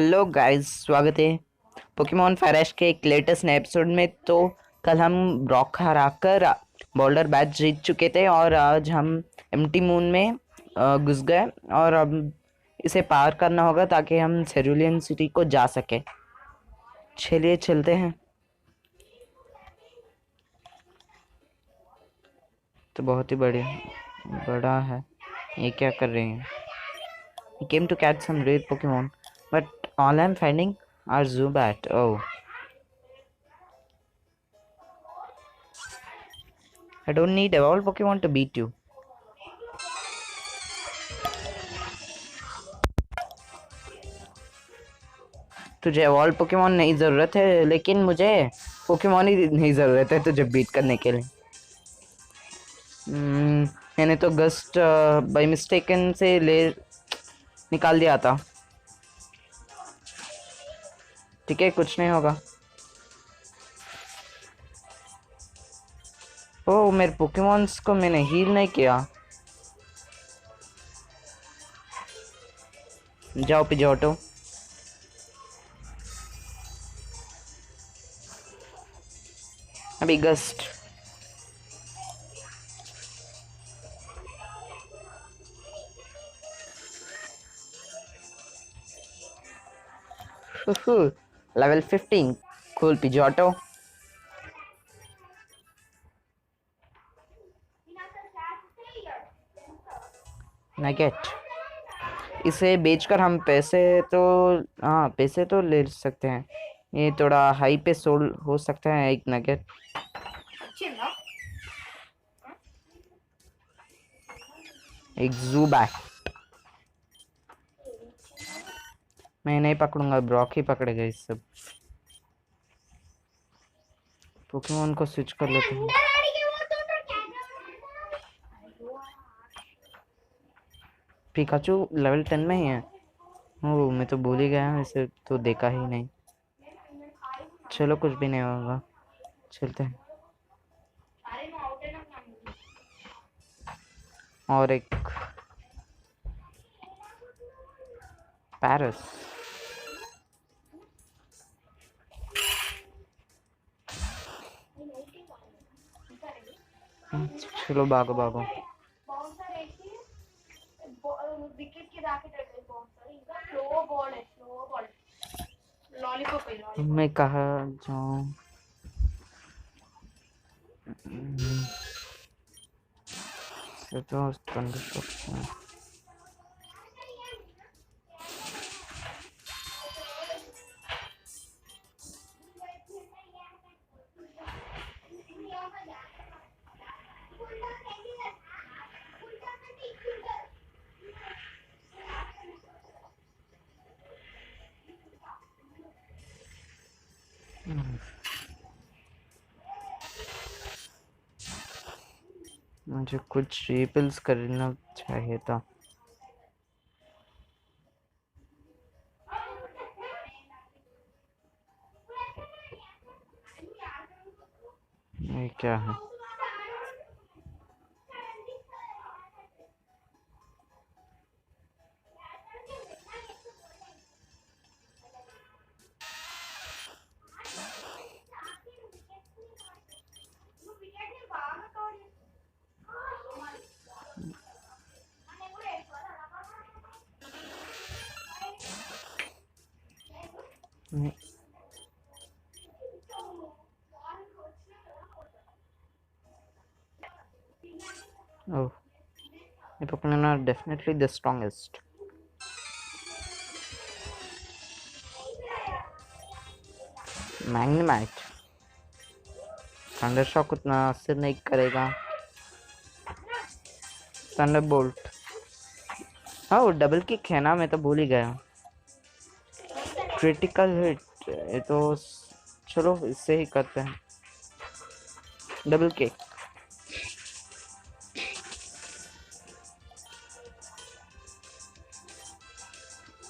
Hello guys, स्वागत है Pokemon fire के एक लेटेस्ट नए एपिसोड में। तो कल हम रॉक हराकर बॉल्डर बैच जीत चुके थे और आज हम एम्प्टी मून में घुस गए और अब इसे पार करना होगा ताकि हम सेरुलियन सिटी को जा सके। चलिए चलते हैं। तो बहुत ही बड़ा है। ये क्या कर रहे हैं? He came to catch some rare Pokemon, but all I'm finding are Zubat. Oh, I don't need evolved Pokemon to beat you. तुझे evolved Pokemon नहीं ज़रूरत है, लेकिन मुझे Pokemon ही नहीं ज़रूरत है तुझे बीट करने के लिए। मैंने तो गस्ट बाय मिस्टेकन से ले निकाल दिया था। ठीक है, कुछ नहीं होगा। ओह, मेरे पोकेमॉन्स को मैंने हील नहीं किया। जाओ पिजोटो। अभी गस्ट। लेवल 15। कूल पिजोटो। नगेट। इसे बेचकर हम पैसे तो ले सकते हैं। ये थोड़ा हाई पे सोल्ड हो सकता है एक नगेट। एक ज़ुबैट। मैं नहीं पकड़ूंगा, ब्रॉक ही पकड़ेगा इस सब। पोकेमॉन को स्विच कर लेते हैं। पिकाचू लेवल 10 में ही है। ओह, मैं तो भूल ही गया, इसे तो देखा ही नहीं। चलो, कुछ भी नहीं होगा, चलते हैं। और एक पैरिस। चलो भागो भागो। मैं कहा जाऊं? तो मुझे कुछ रिपल्स करना चाहिए था। ये क्या है? Oh, the Pokemon are definitely the strongest. Magnemite। थंडरशॉक उतना असर नहीं करेगा। थंडरबोल्ट। हाँ, डबल किक है ना, मैं तो भूल ही गया। Critical hit. ये तो चलो इससे ही करते हैं। Double kick.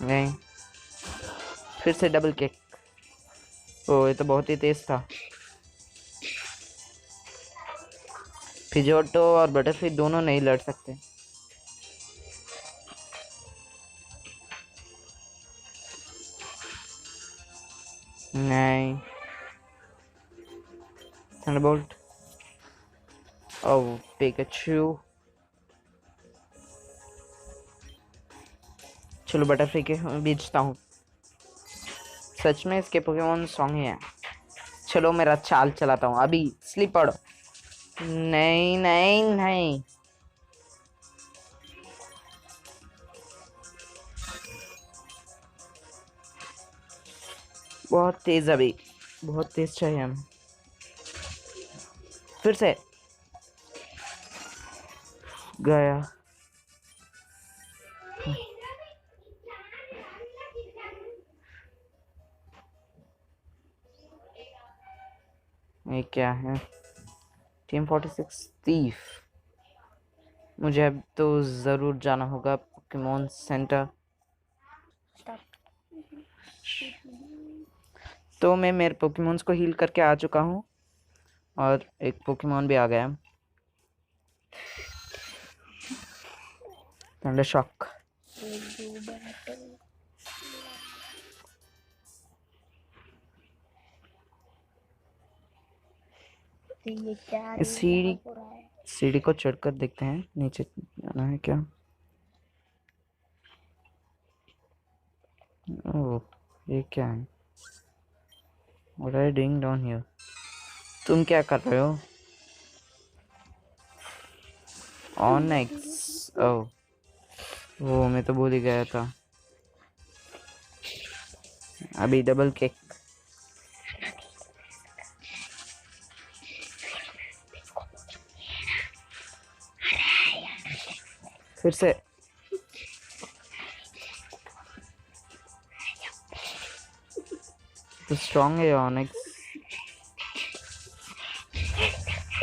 नहीं, फिर से डबल किक। ओ, ये तो बहुत ही तेज था। पिजोटो और बटरफ्लाई दोनों नहीं लड़ सकते। नहीं। थंडरबोल्ट। ओह पिकाचू। चलो बटरफ्लाई के बेचता हूँ। सच में इसके पोकेमोन सॉन्ग ही है। चलो मेरा चाल चलाता हूँ अभी। स्लीपर। नहीं नहीं नहीं। बहुत तेज अभी। बहुत तेज चाहिए हमें। फिर से गया। ये क्या है? Team 46 thief. मुझे अब तो ज़रूर जाना होगा पोकेमोन सेंटर। तो मैं मेरे पोकेमोन्स को हील करके आ चुका हूँ और एक पोकेमोन भी आ गया। Thunder shock. ये क्या इस सीढ़ी को चढ़कर देखते हैं नीचे जाना है क्या। ओह ये क्या है? What are you doing down here? तुम क्या कर रहे हो? ऑनेक्स। ओह वो मैं तो भूल ही गया था। अभी डबल किक। फिर से। तो स्ट्रांग है ऑनेक्स।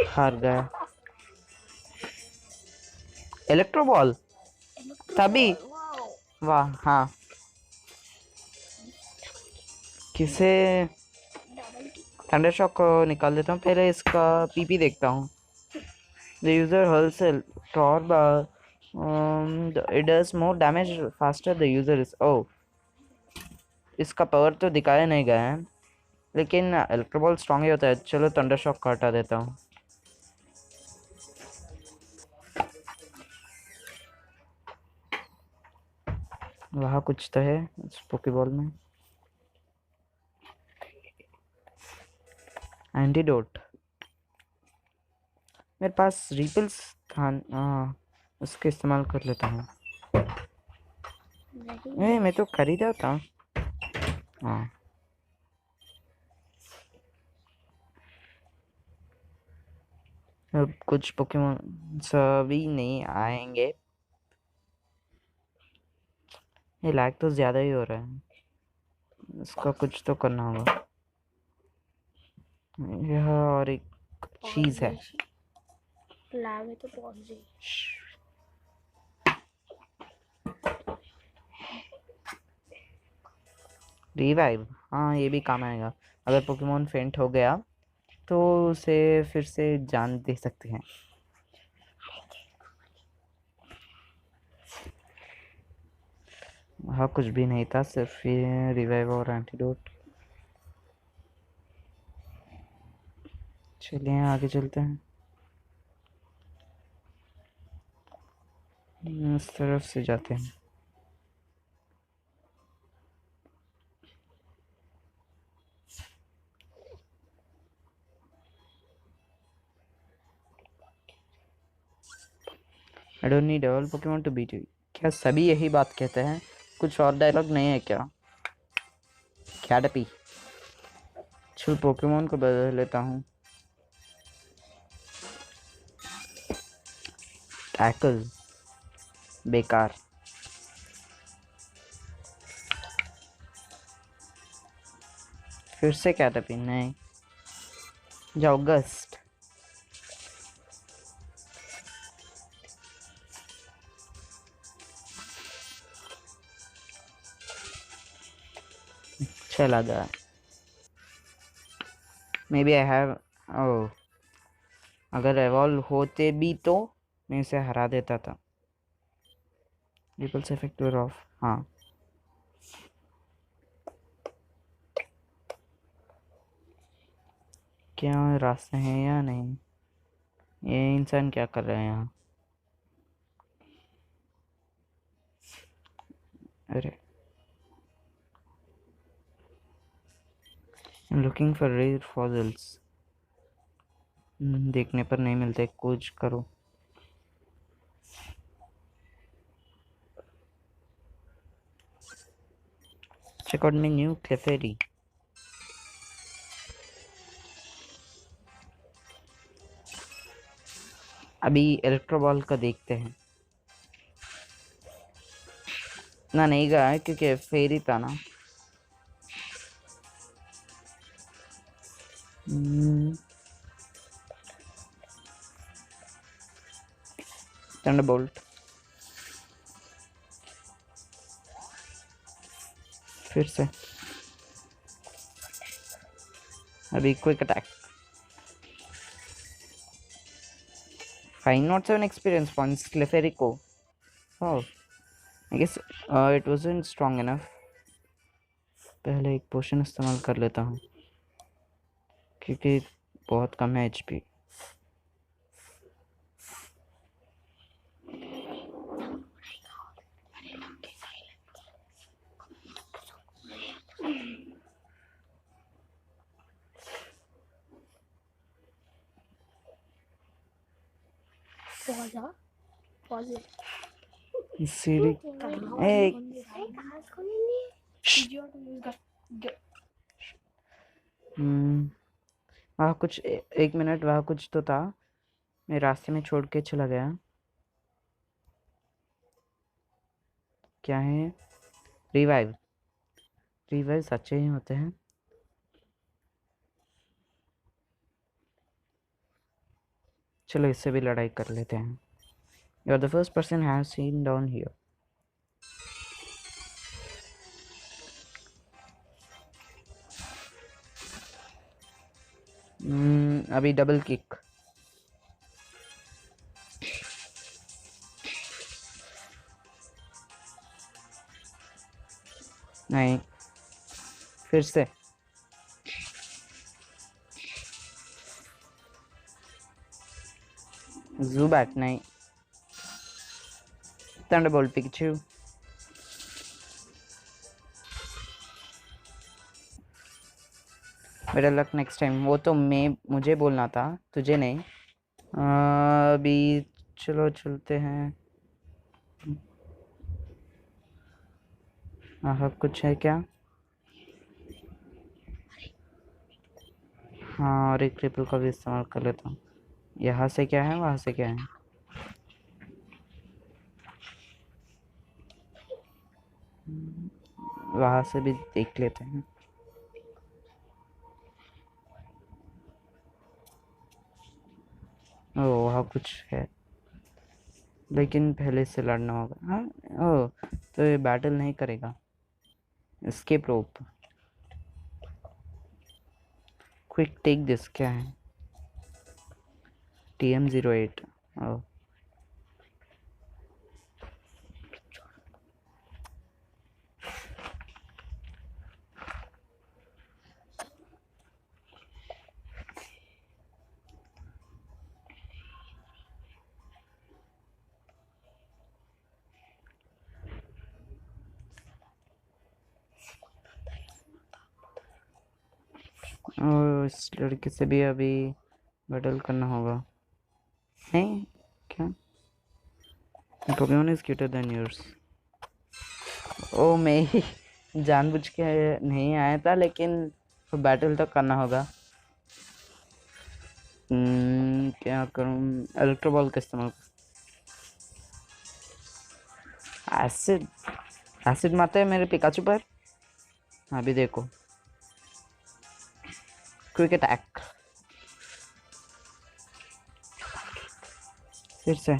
हार गया। Electro ball. तभी। वाह हाँ। किसे थंडर शॉक को निकाल देता हूँ। पहले इसका पीपी देखता हूँ। The user hurls a torb. It does more damage faster the user is. Oh, इसका पावर तो दिखाया नहीं गया है लेकिन इलेक्ट्रो बॉल स्ट्रांग ही होता है। चलो थंडर शॉक का हटा देता हूँ। वहाँ कुछ तो है इस पोकेबॉल में। एंटीडोट। मेरे पास रिपल्स था। उसके इस्तेमाल कर लेता हूँ। मैं तो खरीदा था। हाँ। अब कुछ पोकेमोन सभी नहीं आएंगे। ये लैग तो ज़्यादा ही हो रहा है। इसका कुछ तो करना होगा। यह और एक चीज़ है। लागे तो पहुंच गई। रिवाइव। हाँ ये भी काम आएगा। अगर पोकेमोन फेंट हो गया तो उसे फिर से जान दे सकते हैं। हाँ कुछ भी नहीं था सिर्फ ये रिवाइव और एंटीडोट। चलिए आगे चलते हैं। इस तरफ से जाते हैं। I don't need all Pokemon to beat you. क्या सभी यही बात कहते हैं? कुछ और डायलॉग नहीं है क्या? कैडपी। चल पोकेमोन को बदल लेता हूँ। टैकल। बेकार। फिर से कैडपी नहीं। जाओ गस्ट। चला गया। May B I have. ओह अगर एवॉल्व होते भी तो मैं इसे हरा देता था। Ripples effect of. हाँ क्या रास्ते हैं या नहीं? ये इंसान क्या कर रहे हैं यहाँ? अरे, लुकिंग फॉर रेयर फॉसिल्स। देखने पर नहीं मिलते, खोज करो। Check out my new Clefairy. अभी इलेक्ट्रो बॉल का देखते हैं। ना नहीं गया है क्योंकि फेरी था ना। थंडरबोल्ट। फिर से अभी क्विक अटैक। 507 एक्सपीरियंस पॉइंट्स क्लेफेरी को। Oh, I guess it wasn't strong enough. पहले एक पोशन इस्तेमाल कर लेता हूँ क्योंकि बहुत कम है एचपी। पॉज सीढ़ी। ए, वहाँ कुछ एक मिनट, वहाँ कुछ तो था, मैं रास्ते में छोड़ के चला गया। क्या है? रिवाइव। रिवाइव सच्चे ही होते हैं। चलो इससे भी लड़ाई कर लेते हैं। You are the first person have seen down here. अभी डबल किक। नहीं, फिर से। ज़ुबैट नहीं। Thunderbolt Pikachu. Better luck next time. वो तो मुझे बोलना था, तुझे नहीं। अभी चलो चलते हैं। हाँ, कुछ है क्या? हाँ, और एक ट्रिपल का भी इस्तेमाल कर लेता हूँ। यहाँ से क्या है, वहाँ से क्या है? वहाँ से भी देख लेते हैं। ओ, वहाँ कुछ है, लेकिन पहले से लड़ना होगा। हाँ। ओ, तो ये बैटल नहीं करेगा। Escape rope. Quick take this क्या है? TM08। ओ, इस लड़के से भी अभी बैटल करना होगा। नहीं, क्या? Pokemon is cuter than yours. ओ, मैं ही जानबूझ के नहीं आया था, लेकिन बैटल तो करना होगा। क्या करूं? इलेक्ट्रो बॉल का इस्तेमाल। एसिड। एसिड मारते हैं मेरे पिकाचू पर। अभी देखो, क्विक अटैक। फिर से।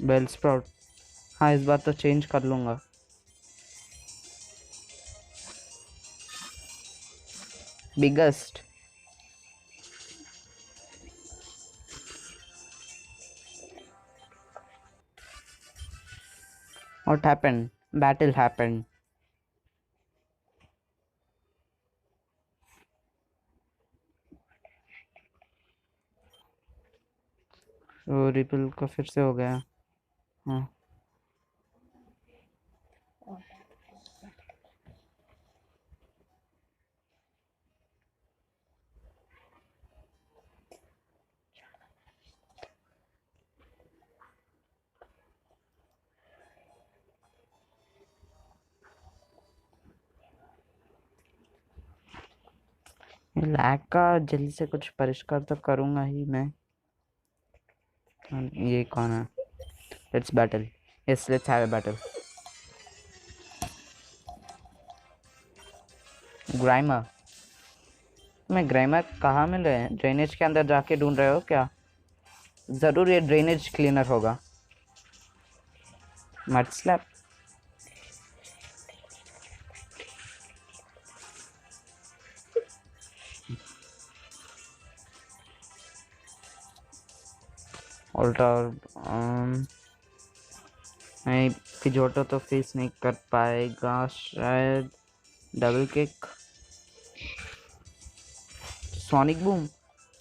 Bellsprout. हाँ, इस बार तो चेंज कर लूंगा। Biggest. What happened? Battle happened. तो रिपल का फिर से हो गया। हाँ लैग का जल्दी से कुछ परिष्कार तो करूँगा ही मैं। ये कौन है? Let's battle. Yes, let's have a battle. Grimer. मैं ग्राइमर कहाँ मिल रहे हैं? ड्रेनेज के अंदर जाके ढूंढ रहे हो क्या? ज़रूर ये ड्रेनेज क्लीनर होगा। Mud slap. ऑल्टर नहीं, पिजोटो तो फेस नहीं कर पाएगा शायद। Double kick. Sonic boom.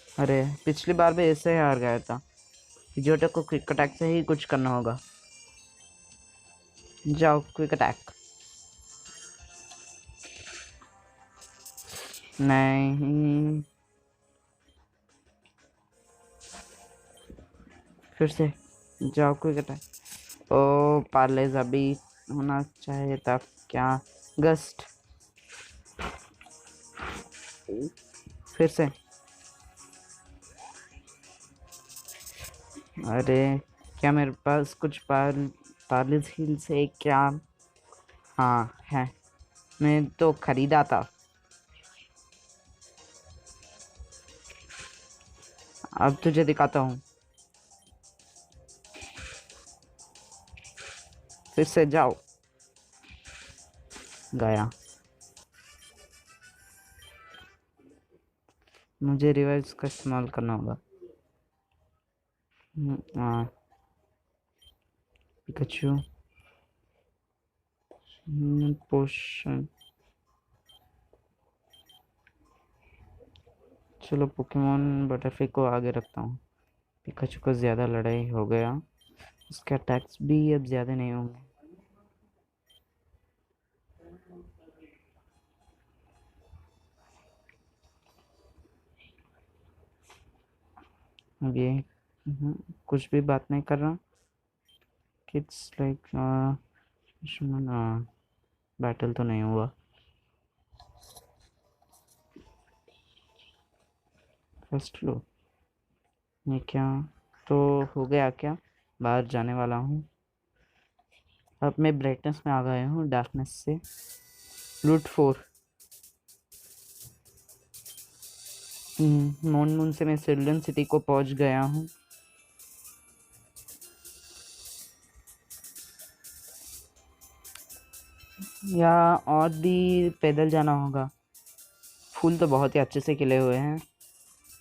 अरे पिछली बार भी ऐसे ही हार गया था। पिजोटो को क्विक अटैक से ही कुछ करना होगा। जाओ क्विक अटैक। नहीं, फिर से जाओ क्विक अटैक। ओ पार्लेज अभी होना चाहिए था क्या? गस्ट। फिर से। अरे क्या मेरे पास कुछ पार्लेज हिल्स है क्या? हाँ है। मैं तो खरीदा था। अब तुझे दिखाता हूँ। फिर से जाओ। गया। मुझे रिवाइव्स का इस्तेमाल करना होगा। हाँ पिकाचू। पोशन। चलो पोकेमोन बटरफ्लाई को आगे रखता हूँ। पिकाचू को ज़्यादा लड़ाई हो गया। उसके अटैक्स भी अब ज़्यादा नहीं होंगे। अब ये कुछ भी बात नहीं कर रहा। किड्स लाइक बैटल तो नहीं हुआ। First floor. ये क्या? तो हो गया क्या? बाहर जाने वाला हूँ। अब मैं ब्राइटनेस में आ गया हूँ डार्कनेस से। रूट 4। मून से मैं सिल्वन सिटी को पहुंच गया हूँ। या और भी पैदल जाना होगा। फूल तो बहुत ही अच्छे से खिले हुए हैं।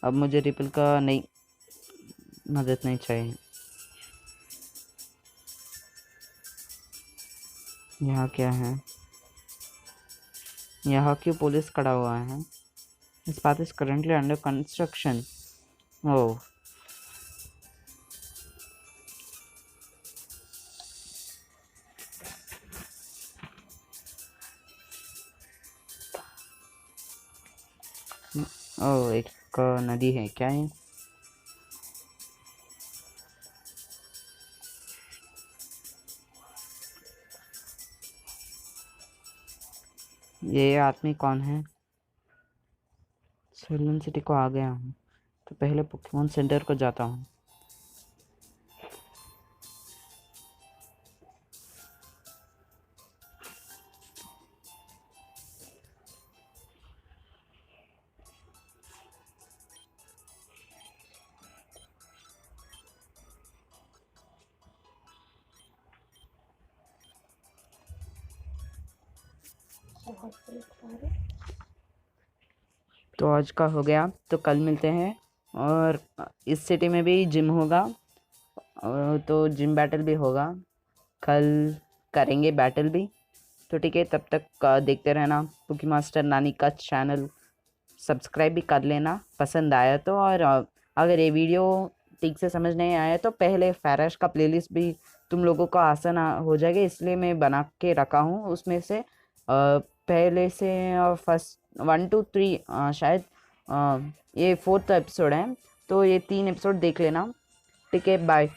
अब मुझे रिपल का नहीं मदद नहीं चाहिए। यहाँ क्या है? यहाँ क्यों पुलिस खड़ा हुआ है? This path is currently under construction. Oh. Oh एक नदी है क्या ये? ये आदमी कौन है? सिल्वन सिटी को आ गया हूँ तो पहले पोकेमोन सेंटर को जाता हूँ। तो आज का हो गया, तो कल मिलते हैं। और इस सिटी में भी जिम होगा, और तो जिम बैटल भी होगा कल। करेंगे बैटल भी। तो ठीक है, तब तक देखते रहना पोकी मास्टर नानी का चैनल, सब्सक्राइब भी कर लेना पसंद आया तो। और अगर ये वीडियो ठीक से समझ नहीं आया तो पहले फैरश का प्लेलिस्ट भी तुम लोगों को आसान हो जाएगा, इसलिए मैं बना के रखा हूँ। उसमें से पहले से फर्स्ट 1 to 3 शायद ये 4th एपिसोड है, तो ये 3 एपिसोड देख लेना। ठीक है, बाय।